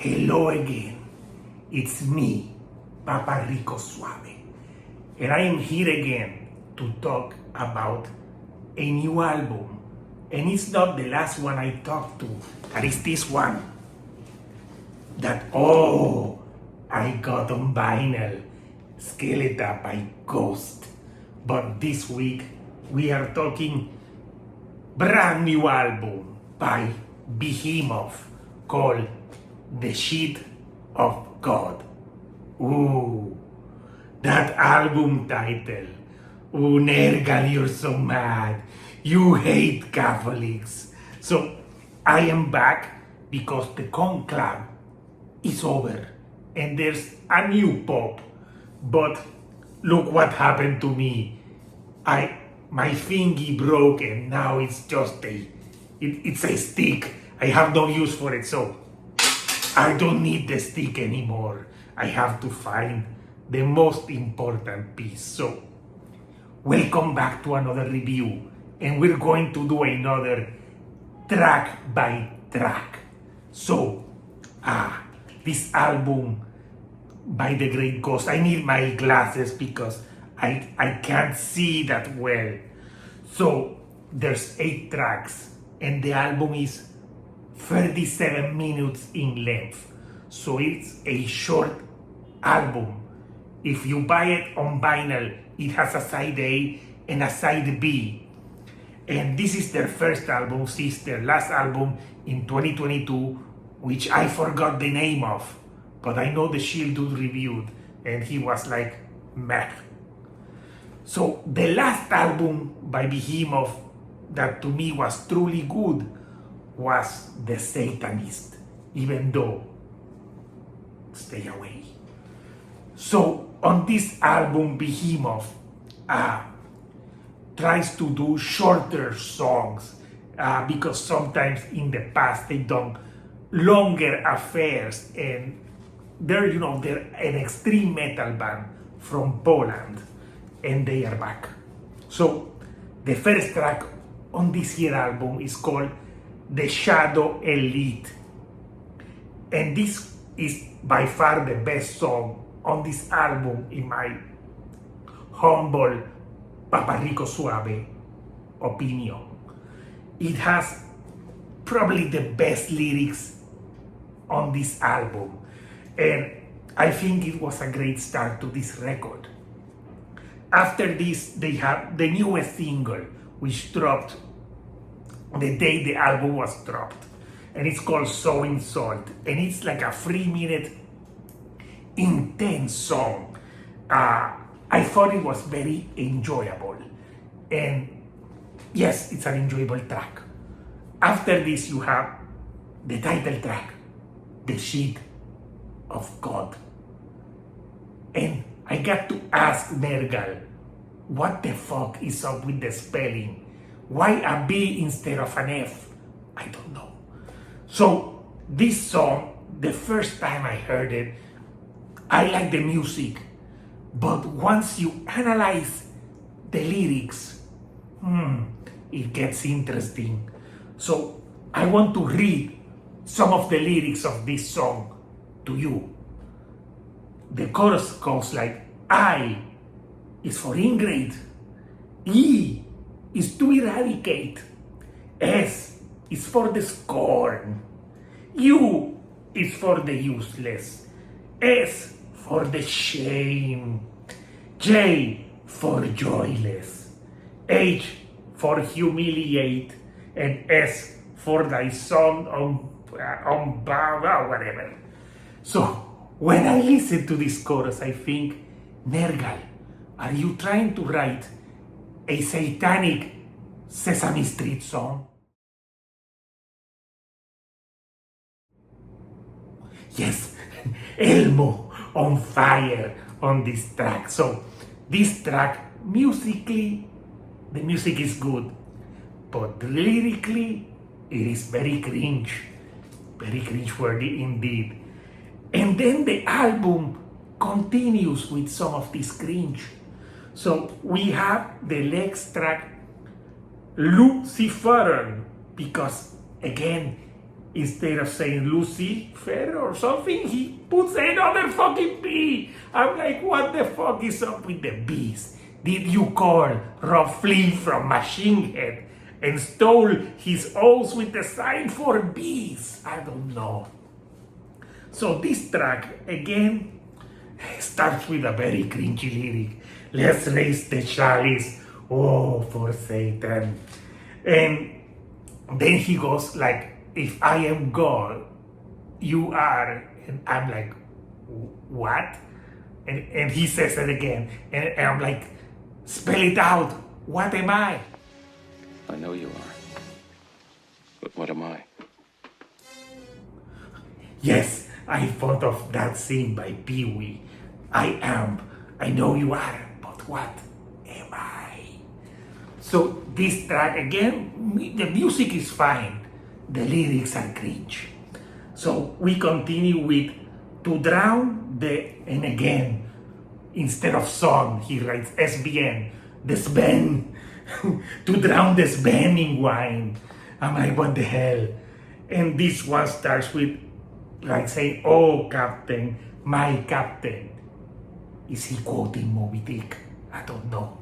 Hello again, it's me, Papa Rico Suave, and I am here again to talk about a new album. And it's not the last one I talked to, that is this one. I got on vinyl, Skeleton by Ghost. But this week, we are talking brand new album by Behemoth called The Shit of God. Ooh, that album title. Ooh, Nergal, you're so mad. You hate Catholics. So, I am back because the Conclave is over and there's a new pope. But look what happened to me. My thingy broke and now it's just it's a stick. I have no use for it, so I don't need the stick anymore. I have to find the most important piece. So, welcome back to another review. And we're going to do another track by track. So, this album by the great Ghost. I need my glasses because I can't see that well. So, there's 8 tracks and the album is 37 minutes in length. So it's a short album. If you buy it on vinyl, it has a side A and a side B. And this is their first album, since their last album in 2022, which I forgot the name of. But I know the Shield dude reviewed and he was like, meh. So the last album by Behemoth that to me was truly good was The Satanist, even though stay away. So on this album, Behemoth tries to do shorter songs because sometimes in the past they done longer affairs, and they're an extreme metal band from Poland and they are back. So the first track on this here album is called The Shadow Elite, and this is by far the best song on this album in my humble Papa Rico Suave opinion. It has probably the best lyrics on this album, and I think it was a great start to this record. After this, they have the newest single, which dropped the day the album was dropped, and it's called Sowing Salt, and it's like a 3-minute intense song. I thought it was very enjoyable, and yes, it's an enjoyable track. After this, you have the title track, The Shit of God. And I got to ask Nergal, what the fuck is up with the spelling? Why a B instead of an F? I don't know. So this song, the first time I heard it, I like the music. But once you analyze the lyrics, it gets interesting. So I want to read some of the lyrics of this song to you. The chorus goes like, I is for ingrate, E is to eradicate, S is for the scorn, U is for the useless, S for the shame, J for joyless, H for humiliate, and S for thy son on whatever. So when I listen to this chorus, I think, Nergal, are you trying to write a satanic Sesame Street song? Yes, Elmo on fire on this track. So this track, musically, the music is good, but lyrically, it is very cringe-worthy indeed. And then the album continues with some of this cringe. So we have the next track, Luciferan, because again, instead of saying Lucifer or something, he puts another fucking B. I'm like, what the fuck is up with the B's? Did you call Rob Flynn from Machine Head and stole his O's with the sign for B's? I don't know. So this track, again, starts with a very cringy lyric. Let's raise the chalice, oh, for Satan. And then he goes like, if I am God, you are. And I'm like, what? And he says it again. And I'm like, spell it out. What am I? I know you are. But what am I? Yes, I thought of that scene by Pee Wee. I am. I know you are. But what am I? So this track, again, the music is fine. The lyrics are cringe. So we continue with to drown the, and again, instead of song, he writes SBN, the Sven, to drown the Sven in wine. I'm like, what the hell? And this one starts with like saying, oh, Captain, my Captain. Is he quoting Moby Dick? I don't know.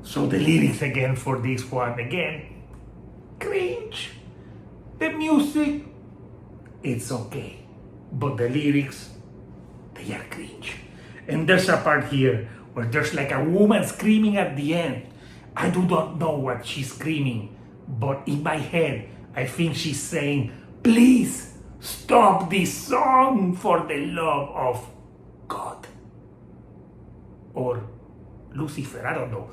So the lyrics again for this one, again, cringe. The music, it's okay. But the lyrics, they are cringe. And there's a part here where there's like a woman screaming at the end. I do not know what she's screaming, but in my head, I think she's saying, please stop this song for the love of God. Or Lucifer, I don't know.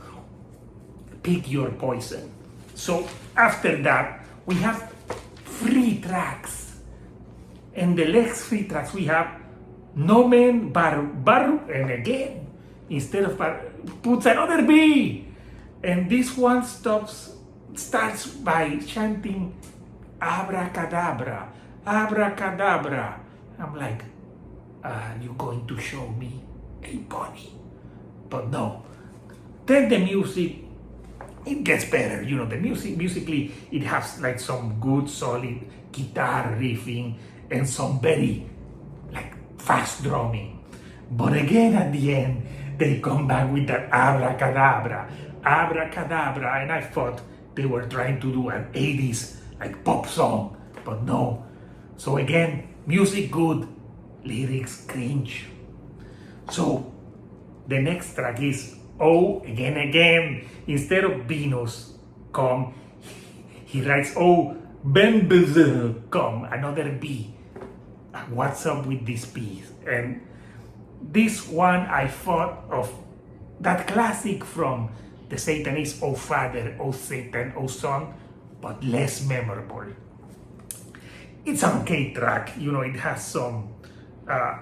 Pick your poison. So after that, we have 3 tracks. And the next 3 tracks we have Nomen Baru, and again, instead of puts another B. And this one starts by chanting abracadabra, abracadabra. I'm like, are you going to show me a bunny? But no. Then the music, it gets better. You know, the music, musically, it has like some good solid guitar riffing and some very like fast drumming. But again at the end, they come back with that abracadabra, abracadabra, and I thought they were trying to do an 80s like pop song, but no. So again, music good, lyrics cringe. So the next track is Oh, again. Instead of Venus, come, he writes, oh, Ben come, another B. What's up with this B? And this one I thought of that classic from the Satanist, oh Father, oh Satan, oh Son, but less memorable. It's an okay track, you know, it has some,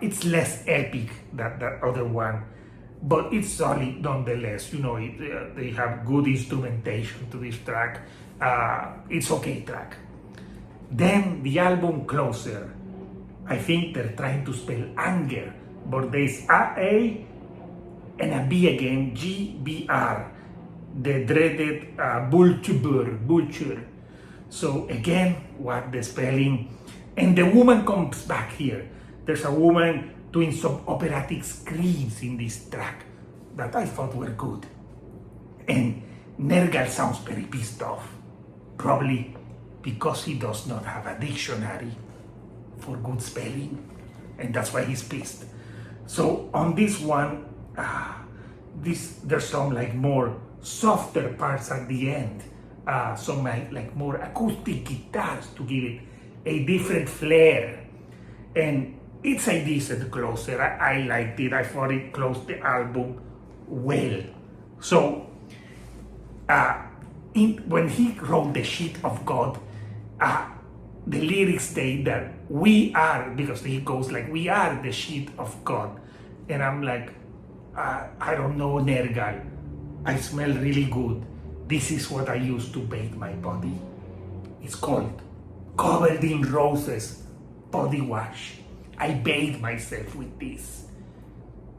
it's less epic than that other one, but it's solid nonetheless. You know, they have good instrumentation to this track. It's okay track. Then the album Closer, I think they're trying to spell anger, but there's A and a B again, GBR, the dreaded vulture. So again, what the spelling, and the woman comes back here. There's a woman doing some operatic screams in this track that I thought were good. And Nergal sounds very pissed off, probably because he does not have a dictionary for good spelling, and that's why he's pissed. So on this one, there's some like more softer parts at the end, some like more acoustic guitars to give it a different flair, and it's a decent closer. I liked it. I thought it closed the album well. So when he wrote The Shit of God, the lyrics state that we are, because he goes like, we are the shit of God. And I'm like, I don't know, Nergal. I smell really good. This is what I use to bathe my body. It's called Covered in Roses Body Wash. I bathe myself with this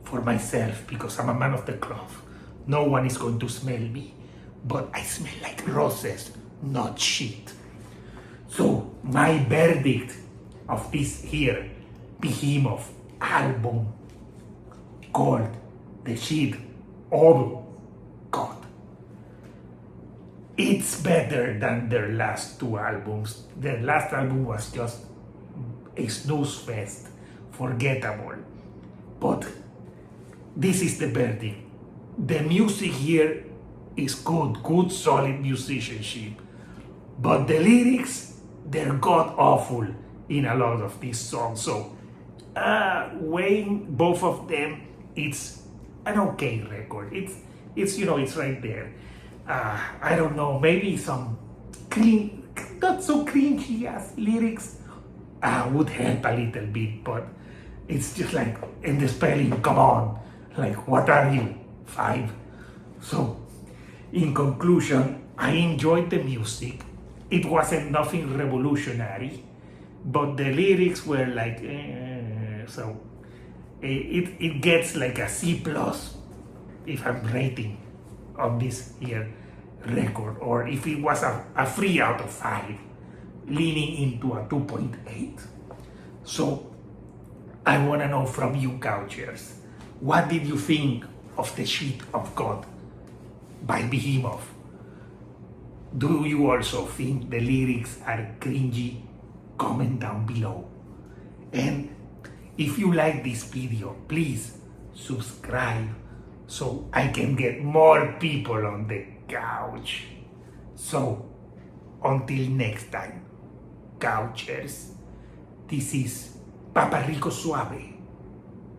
for myself because I'm a man of the cloth. No one is going to smell me, but I smell like roses, not shit. So my verdict of this here Behemoth album called The Shit of God. It's better than their last two albums. Their last album was just a snooze fest, forgettable. But this is the verdict. The music here is good solid musicianship. But the lyrics, they're god awful in a lot of these songs. So weighing both of them, it's an okay record. It's right there. I don't know, maybe some not so cringy as lyrics would help a little bit, but it's just like in the spelling, come on, like what are you, 5? So in conclusion, I enjoyed the music. It wasn't nothing revolutionary, but the lyrics were like, so it gets like a C plus if I'm rating on this here record, or if it was a 3 out of 5, leaning into a 2.8. So I want to know from you, Couchers, what did you think of The Shit of God by Behemoth? Do you also think the lyrics are cringy? Comment down below. And if you like this video, please subscribe so I can get more people on the couch. So until next time, Couchers, this is Papa Rico Suave,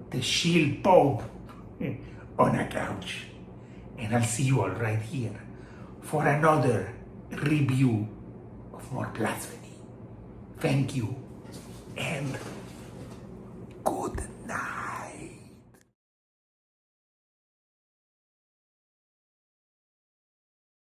the shield pope on a couch. And I'll see you all right here for another review of more blasphemy. Thank you, and